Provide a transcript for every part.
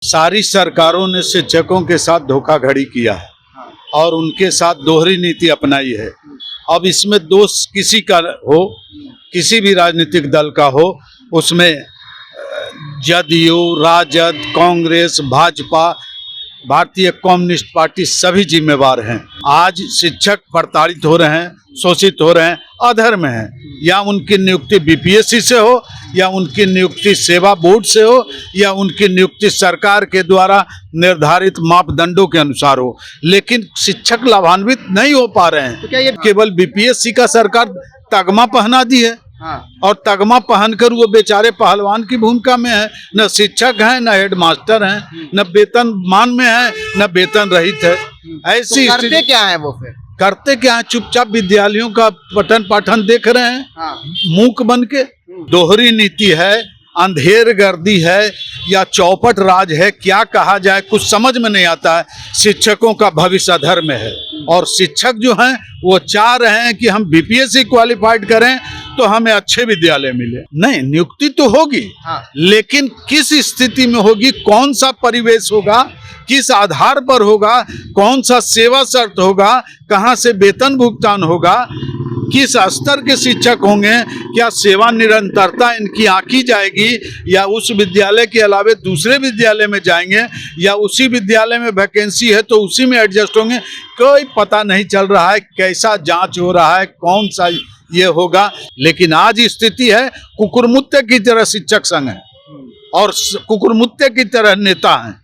सारी सरकारों ने शिक्षकों के साथ धोखाधड़ी किया है और उनके साथ दोहरी नीति अपनाई है। अब इसमें दोष किसी का हो, किसी भी राजनीतिक दल का हो, उसमें जदयू, राजद, कांग्रेस, भाजपा, भारतीय कम्युनिस्ट पार्टी सभी जिम्मेवार हैं। आज शिक्षक प्रताड़ित हो रहे हैं, शोषित हो रहे हैं, अधर्म हैं। या उनकी नियुक्ति बीपीएससी से हो, या उनकी नियुक्ति सेवा बोर्ड से हो, या उनकी नियुक्ति सरकार के द्वारा निर्धारित मापदंडों के अनुसार हो, लेकिन शिक्षक लाभान्वित नहीं हो पा रहे हैं। तो क्या ये केवल बीपीएससी का सरकार तगमा पहना दी है और तगमा पहनकर वो बेचारे पहलवान की भूमिका में है। न शिक्षक हैं, न हेडमास्टर हैं, न वेतन मान में है, न वेतन रहित है। ऐसी तो करते क्या है वो फिर? करते क्या है? चुपचाप विद्यालयों का पठन पाठन देख रहे हैं, मूक बन के। दोहरी नीति है, अंधेर गर्दी है या चौपट राज है, क्या कहा जाए, कुछ समझ में नहीं आता है। शिक्षकों का भविष्य अधर्म है और शिक्षक जो हैं वो चाह रहे हैं कि हम बीपीएससी क्वालिफाइड करें तो हमें अच्छे विद्यालय मिले। नहीं, नियुक्ति तो होगी, लेकिन किस स्थिति में होगी, कौन सा परिवेश होगा, किस आधार पर होगा, कौन सा सेवा शर्त होगा, कहां से वेतन भुगतान होगा, किस स्तर के शिक्षक होंगे, क्या सेवा निरंतरता इनकी आंकी जाएगी या उस विद्यालय के अलावे दूसरे विद्यालय में जाएंगे, या उसी विद्यालय में वैकेंसी है तो उसी में एडजस्ट होंगे, कोई पता नहीं चल रहा है। कैसा जांच हो रहा है, कौन सा ये होगा। लेकिन आज स्थिति है कुकुरमुत्ते की तरह शिक्षक संघ है और कुकुरमुत्ते की तरह नेता हैं,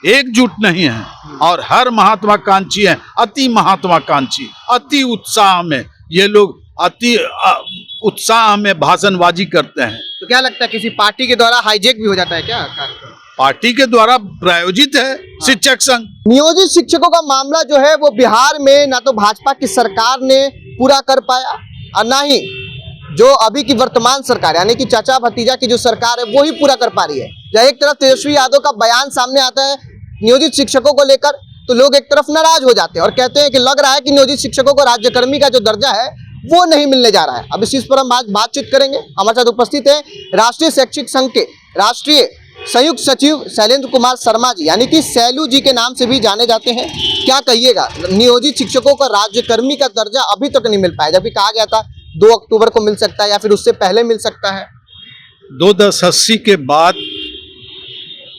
एकजुट नहीं है और हर महात्माकांक्षी है, अति महात्माकांक्षी, अति उत्साह में ये लोग अति उत्साह में भाषणबाजी करते हैं। तो क्या लगता है किसी पार्टी के द्वारा हाईजैक भी हो जाता है क्या? पार्टी के द्वारा प्रायोजित है शिक्षक संघ। नियोजित शिक्षकों का मामला जो है वो बिहार में ना तो भाजपा की सरकार ने पूरा कर पाया और ना ही जो अभी की वर्तमान सरकार यानी कि चाचा भतीजा की जो सरकार है वो ही पूरा कर पा रही है। जब एक तरफ तेजस्वी यादव का बयान सामने आता है नियोजित शिक्षकों को लेकर, तो लोग एक तरफ नाराज हो जाते हैं और कहते हैं कि लग रहा है कि नियोजित शिक्षकों को राज्यकर्मी का जो दर्जा है वो नहीं मिलने जा रहा है। अब इस चीज पर हम आज बातचीत करेंगे। हमारे साथ उपस्थित है राष्ट्रीय शैक्षिक संघ के राष्ट्रीय संयुक्त सचिव शैलेंद्र कुमार शर्मा जी, यानी कि सैलू जी के नाम से भी जाने जाते हैं। क्या कहिएगा, नियोजित शिक्षकों का राज्यकर्मी का दर्जा अभी तक नहीं मिल पाया, जबकि कहा गया था 2 अक्टूबर को मिल सकता है या फिर उससे पहले मिल सकता है। 2080 के बाद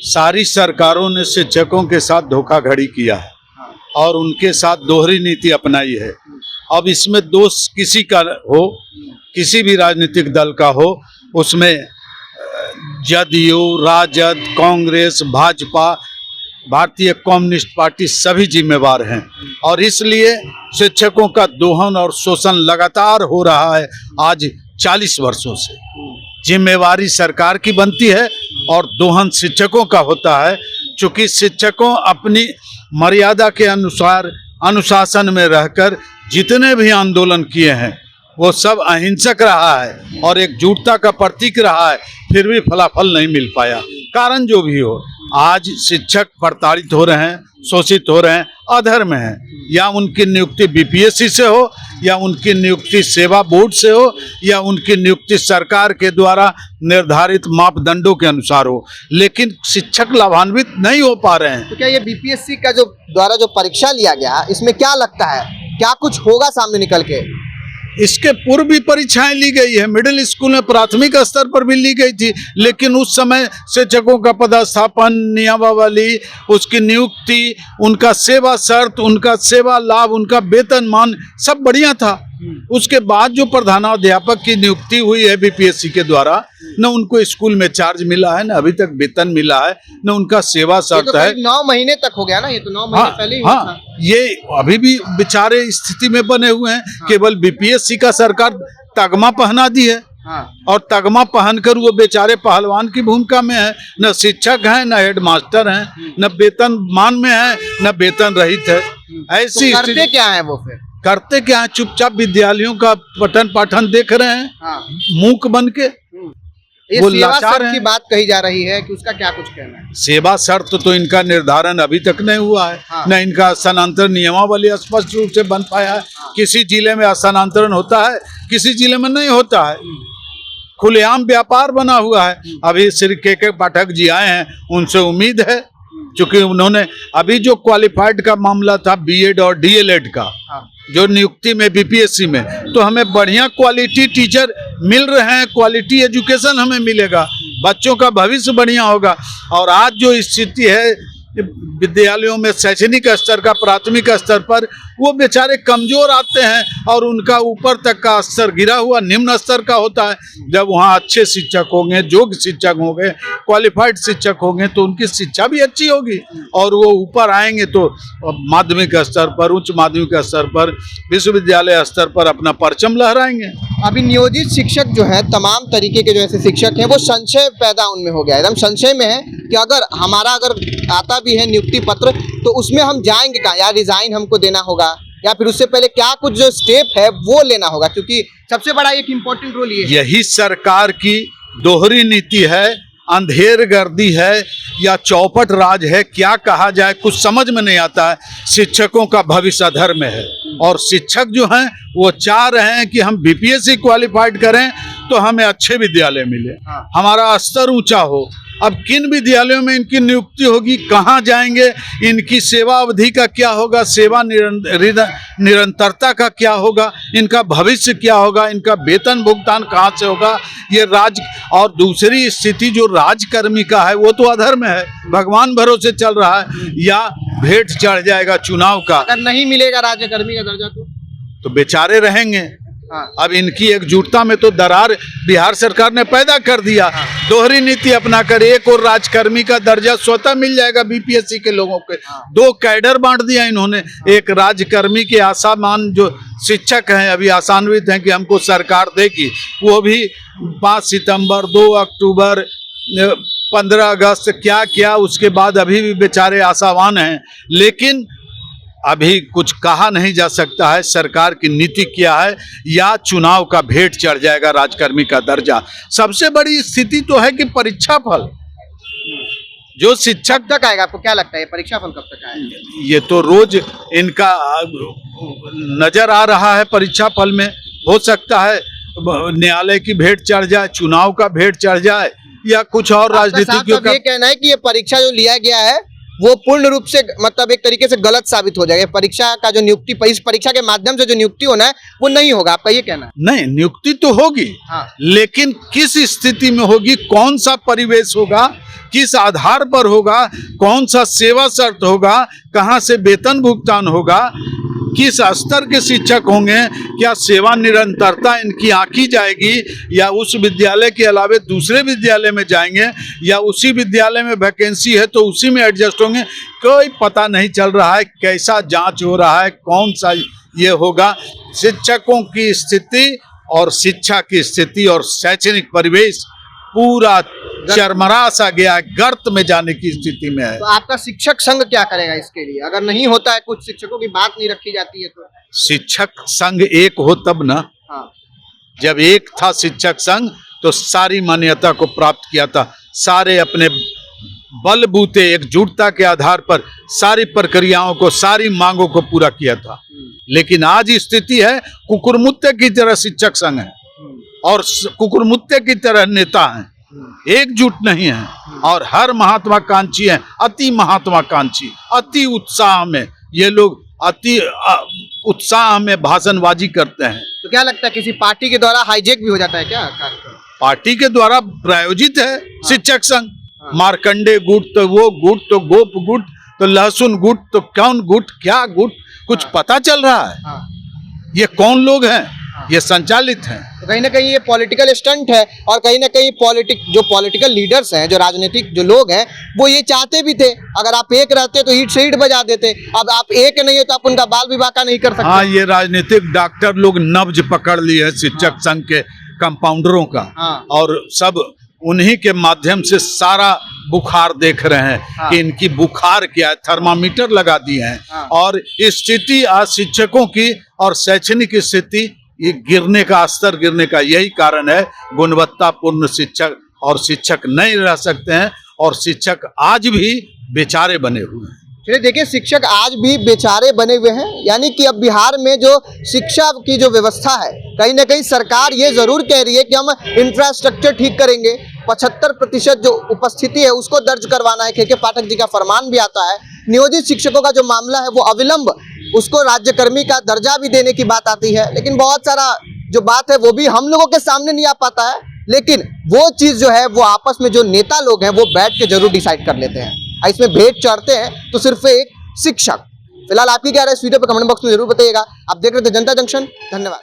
सारी सरकारों ने शिक्षकों के साथ धोखाधड़ी किया है और उनके साथ दोहरी नीति अपनाई है। अब इसमें दोष किसी का हो, किसी भी राजनीतिक दल का हो, उसमें जदयू, राजद, कांग्रेस, भाजपा, भारतीय कम्युनिस्ट पार्टी सभी जिम्मेवार हैं और इसलिए शिक्षकों का दोहन और शोषण लगातार हो रहा है आज 40 वर्षों से। जिम्मेवारी सरकार की बनती है और दोहन शिक्षकों का होता है, चूंकि शिक्षकों अपनी मर्यादा के अनुसार अनुशासन में रहकर जितने भी आंदोलन किए हैं वो सब अहिंसक रहा है और एकजुटता का प्रतीक रहा है, फिर भी फलाफल नहीं मिल पाया। कारण जो भी हो, आज शिक्षक प्रताड़ित हो रहे हैं, शोषित हो रहे हैं, अधर्म हैं। या उनकी नियुक्ति बीपीएससी से हो, या उनकी नियुक्ति सेवा बोर्ड से हो, या उनकी नियुक्ति सरकार के द्वारा निर्धारित मापदंडों के अनुसार हो, लेकिन शिक्षक लाभान्वित नहीं हो पा रहे हैं। तो क्या ये बीपीएससी का जो द्वारा जो परीक्षा लिया गया, इसमें क्या लगता है, क्या कुछ होगा सामने निकल के? इसके पूर्व भी परीक्षाएं ली गई है, मिडिल स्कूल में प्राथमिक स्तर पर भी ली गई थी, लेकिन उस समय शिक्षकों का पदस्थापन, नियमावली, उसकी नियुक्ति, उनका सेवा शर्त, उनका सेवा लाभ, उनका वेतन मान सब बढ़िया था। उसके बाद जो प्रधानाध्यापक की नियुक्ति हुई है बीपीएससी के द्वारा, न उनको स्कूल में चार्ज मिला है, न अभी तक वेतन मिला है, न उनका सेवा शर्त है। 9 महीने तक हो गया ना, ये तो 9 महीने पहले ही हुआ था। ये अभी भी बेचारे स्थिति में बने हुए हैं। केवल बीपीएससी का सरकार तगमा पहना दी है और तगमा पहनकर वो बेचारे पहलवान की भूमिका में है। न शिक्षक हैं, न हेडमास्टर हैं, न वेतन मान में है, न वेतन रहित है। ऐसी तो करते क्या है वो फिर? करते क्या है? चुपचाप विद्यालयों का पठन पाठन देख रहे हैं, मूक बन के। ये वो सेवा लाचार शर्त की बात कही जा रही है कि उसका क्या कुछ कहना है? सेवा शर्त तो इनका निर्धारण अभी तक नहीं हुआ है, न इनका स्थानांतरण नियमावली स्पष्ट रूप से बन पाया है। किसी जिले में स्थानांतरण होता है, किसी जिले में नहीं होता है। खुलेआम व्यापार बना हुआ है। अभी श्री के पाठक जी आए हैं, उनसे उम्मीद है चूंकि उन्होंने अभी जो क्वालिफाइड का मामला था बीएड और डीएलएड का, जो नियुक्ति में बीपीएससी में, तो हमें बढ़िया क्वालिटी टीचर मिल रहे हैं, क्वालिटी एजुकेशन हमें मिलेगा, बच्चों का भविष्य बढ़िया होगा। और आज जो स्थिति है विद्यालयों में शैक्षणिक स्तर का, प्राथमिक स्तर पर वो बेचारे कमजोर आते हैं और उनका ऊपर तक का स्तर गिरा हुआ निम्न स्तर का होता है। जब वहाँ अच्छे शिक्षक होंगे, योग्य शिक्षक होंगे, क्वालिफाइड शिक्षक होंगे तो उनकी शिक्षा भी अच्छी होगी और वो ऊपर आएंगे तो माध्यमिक स्तर पर, उच्च माध्यमिक स्तर पर, विश्वविद्यालय स्तर पर अपना परचम लहराएंगे। अभी नियोजित शिक्षक जो है, तमाम तरीके के जो ऐसे शिक्षक हैं, वो संशय पैदा उनमें हो गया है, एकदम संशय में है कि अगर हमारा आता भी है नियुक्ति पत्र तो उसमें हम जाएंगे कहाँ, या रिजाइन हमको देना होगा या फिर उससे पहले क्या कुछ जो स्टेप है वो लेना होगा, क्योंकि सबसे बड़ा एक इम्पोर्टेंट रोल ये है। यही सरकार की दोहरी नीति है, अंधेर गर्दी है या चौपट राज है, क्या कहा जाए कुछ समझ में नहीं आता है। शिक्षकों का भविष्य अधर में है और शिक्षक जो हैं वो चाह रहे हैं कि हम बीपीएससी क्वालिफाइड करें तो हमें अच्छे विद्यालय मिले, हमारा स्तर ऊंचा हो। अब किन विद्यालयों में इनकी नियुक्ति होगी, कहाँ जाएंगे, इनकी सेवा अवधि का क्या होगा, सेवा निरंतरता का क्या होगा, इनका भविष्य क्या होगा, इनका वेतन भुगतान कहाँ से होगा, ये राज्य। और दूसरी स्थिति जो राजकर्मी का है वो तो अधर में है, भगवान भरोसे चल रहा है, या भेंट चढ़ जाएगा चुनाव का। अगर नहीं मिलेगा राज्यकर्मी का दर्जा तो बेचारे रहेंगे। अब इनकी एकजुटता में तो दरार बिहार सरकार ने पैदा कर दिया। दोहरी नीति अपना कर एक और राजकर्मी का दर्जा स्वतः मिल जाएगा बीपीएससी के लोगों के। दो कैडर बांट दिया इन्होंने, एक राजकर्मी के आशामान जो शिक्षक हैं अभी आशान्वित हैं कि हमको सरकार देगी, वो भी 5 सितंबर 2 अक्टूबर 15 अगस्त क्या क्या उसके बाद अभी भी बेचारे आशावान हैं। लेकिन अभी कुछ कहा नहीं जा सकता है सरकार की नीति क्या है, या चुनाव का भेंट चढ़ जाएगा राजकर्मी का दर्जा। सबसे बड़ी स्थिति तो है कि परीक्षा फल जो शिक्षक तक आएगा, आपको क्या लगता है परीक्षा फल कब तक आएगा? ये तो रोज इनका नजर आ रहा है परीक्षा फल में। हो सकता है न्यायालय की भेंट चढ़ जाए, चुनाव का भेंट चढ़ जाए, या कुछ और राजनीतिक का। ये कहना है कि ये परीक्षा जो लिया गया है वो पूर्ण रूप से मतलब एक तरीके से गलत साबित हो जाएगा। परीक्षा का जो नियुक्ति, इस परीक्षा के माध्यम से जो नियुक्ति होना है वो नहीं होगा, आपका ये कहना है? नहीं, नियुक्ति तो होगी, लेकिन किस स्थिति में होगी, कौन सा परिवेश होगा, किस आधार पर होगा, कौन सा सेवा शर्त होगा, कहां से वेतन भुगतान होगा, किस स्तर के शिक्षक होंगे, क्या सेवा निरंतरता इनकी आंकी जाएगी, या उस विद्यालय के अलावे दूसरे विद्यालय में जाएंगे, या उसी विद्यालय में वैकेंसी है तो उसी में एडजस्ट होंगे, कोई पता नहीं चल रहा है। कैसा जांच हो रहा है, कौन सा ये होगा। शिक्षकों की स्थिति और शिक्षा की स्थिति और शैक्षणिक परिवेश पूरा चरमरा सा गया है, गर्त में जाने की स्थिति में है। तो आपका शिक्षक संघ क्या करेगा इसके लिए, अगर नहीं होता है, कुछ शिक्षकों की बात नहीं रखी जाती है तो? शिक्षक संघ एक हो तब ना। जब एक था शिक्षक संघ तो सारी मान्यता को प्राप्त किया था, सारे अपने बलबूते एकजुटता के आधार पर सारी प्रक्रियाओं को, सारी मांगों को पूरा किया था। लेकिन आज स्थिति है कुकुरमुत्ते की तरह शिक्षक संघ है और कुकुरमुत्ते की तरह नेता हैं, एकजुट नहीं है और हर महात्माकांक्षी है, अति महात्माकांक्षी, अति उत्साह में ये लोग अति उत्साह में भाषणबाजी करते हैं। तो क्या लगता है किसी पार्टी के द्वारा हाईजेक भी हो जाता है क्या? पार्टी के द्वारा प्रायोजित है शिक्षक संघ। मार्कंडे गुट तो वो गुट, तो गोप गुट, तो लहसुन गुट, तो कौन गुट, क्या गुट, कुछ पता चल रहा है? ये कौन लोग हैं? ये संचालित हैं। तो कहीं ना कहीं ये पॉलिटिकल स्टंट है और कहीं ना कहीं पॉलिटिकल लीडर्स हैं, जो राजनीतिक जो लोग हैं, वो ये चाहते भी थे अगर आप एक रहते तो ईंट से ईंट बजा देते। अब आप एक नहीं हो तो आप उनका बाल विवाह का नहीं कर सकते। हाँ, ये राजनीतिक डॉक्टर लोग नब्ज पकड़ लिए है शिक्षक संघ के कंपाउंडरों का, और सब उन्हीं के माध्यम से सारा बुखार देख रहे हैं कि इनकी बुखार क्या है, थर्मामीटर लगा दिए हैं। और स्थिति आज शिक्षकों की और शैक्षणिक स्थिति ये गिरने का, स्तर गिरने का यही कारण है। गुणवत्तापूर्ण शिक्षक और शिक्षक नहीं रह सकते हैं और शिक्षक आज भी बेचारे बने हुए हैं। चलिए देखिए, शिक्षक आज भी बेचारे बने हुए हैं, यानी कि अब बिहार में जो शिक्षा की जो व्यवस्था है, कहीं ना कहीं सरकार ये जरूर कह रही है कि हम इंफ्रास्ट्रक्चर ठीक करेंगे 75% जो उपस्थिति है उसको दर्ज करवाना है। के पाठक जी का फरमान भी आता है। नियोजित शिक्षकों का जो मामला है वो अविलंब उसको राज्यकर्मी का दर्जा भी देने की बात आती है, लेकिन बहुत सारा जो बात है वो भी हम लोगों के सामने नहीं आ पाता है। लेकिन वो चीज जो है वो आपस में जो नेता लोग हैं वो बैठ के जरूर डिसाइड कर लेते हैं। इसमें भेंट चढ़ते हैं तो सिर्फ एक शिक्षक। फिलहाल आपकी क्या राय इस वीडियो पे कमेंट बॉक्स में जरूर बताइएगा। आप देख रहे थे जनता जंक्शन। धन्यवाद।